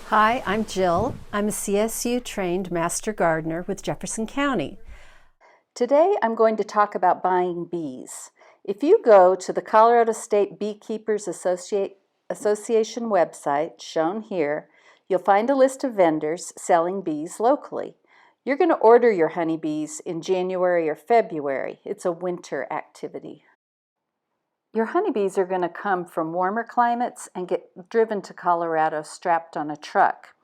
Hi, I'm Jill. I'm a CSU-trained Master Gardener with Jefferson County. Today I'm going to talk about buying bees. If you go to the Colorado State Beekeepers Association website, shown here, you'll find a list of vendors selling bees locally. You're going to order your honeybees in January or February. It's a winter activity. Your honeybees are going to come from warmer climates and get driven to Colorado strapped on a truck.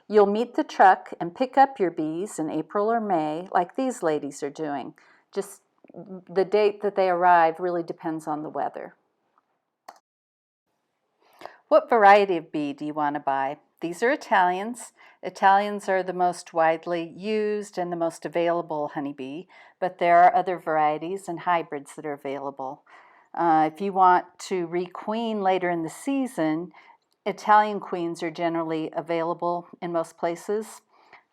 You'll meet the truck and pick up your bees in April or May, like these ladies are doing. Just the date that they arrive really depends on the weather. What variety of bee do you want to buy? These are Italians. Italians are the most widely used and the most available honeybee, but there are other varieties and hybrids that are available. If you want to requeen later in the season, Italian queens are generally available in most places,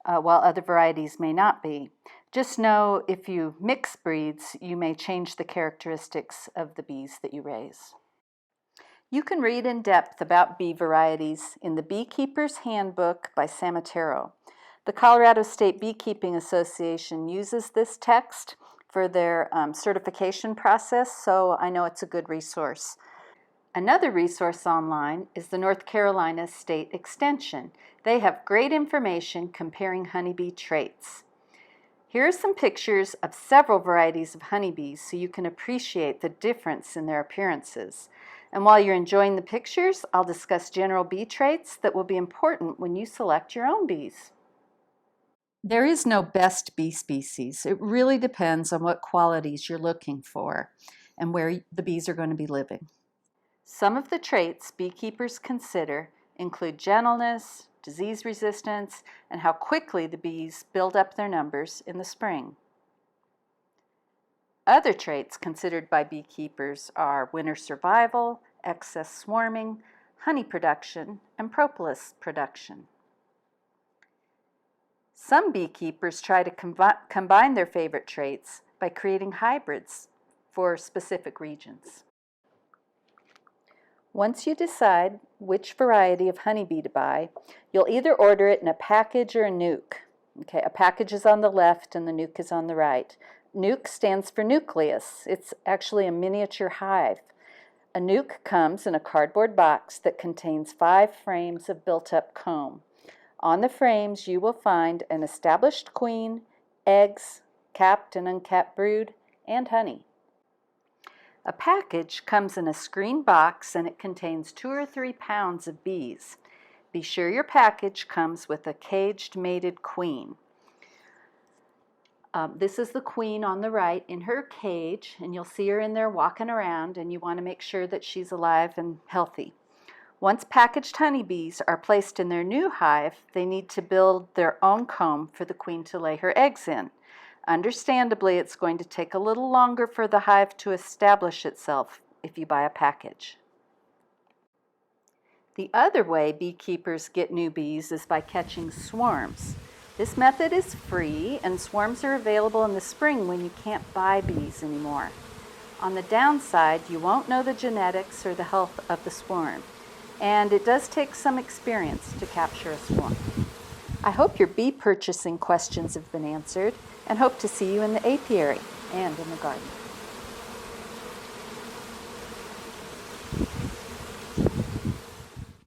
while other varieties may not be. Just know if you mix breeds, you may change the characteristics of the bees that you raise. You can read in depth about bee varieties in the Beekeeper's Handbook by Samatero. The Colorado State Beekeeping Association uses this text for their certification process, so I know it's a good resource. Another resource online is the North Carolina State Extension. They have great information comparing honeybee traits. Here are some pictures of several varieties of honeybees so you can appreciate the difference in their appearances. And while you're enjoying the pictures, I'll discuss general bee traits that will be important when you select your own bees. There is no best bee species. It really depends on what qualities you're looking for and where the bees are going to be living. Some of the traits beekeepers consider include gentleness, disease resistance, and how quickly the bees build up their numbers in the spring. Other traits considered by beekeepers are winter survival, excess swarming, honey production, and propolis production. Some beekeepers try to combine their favorite traits by creating hybrids for specific regions. Once you decide which variety of honeybee to buy, you'll either order it in a package or a nuke. Okay, a package is on the left and the nuke is on the right. Nuke stands for nucleus. It's actually a miniature hive. A nuke comes in a cardboard box that contains 5 frames of built-up comb. On the frames, you will find an established queen, eggs, capped and uncapped brood, and honey. A package comes in a screened box and it contains 2 or 3 pounds of bees. Be sure your package comes with a caged mated queen. This is the queen on the right in her cage, and you'll see her in there walking around, and you want to make sure that she's alive and healthy. Once packaged honeybees are placed in their new hive, they need to build their own comb for the queen to lay her eggs in. Understandably, it's going to take a little longer for the hive to establish itself if you buy a package. The other way beekeepers get new bees is by catching swarms. This method is free, and swarms are available in the spring when you can't buy bees anymore. On the downside, you won't know the genetics or the health of the swarm, and it does take some experience to capture a swarm. I hope your bee purchasing questions have been answered, and hope to see you in the apiary and in the garden.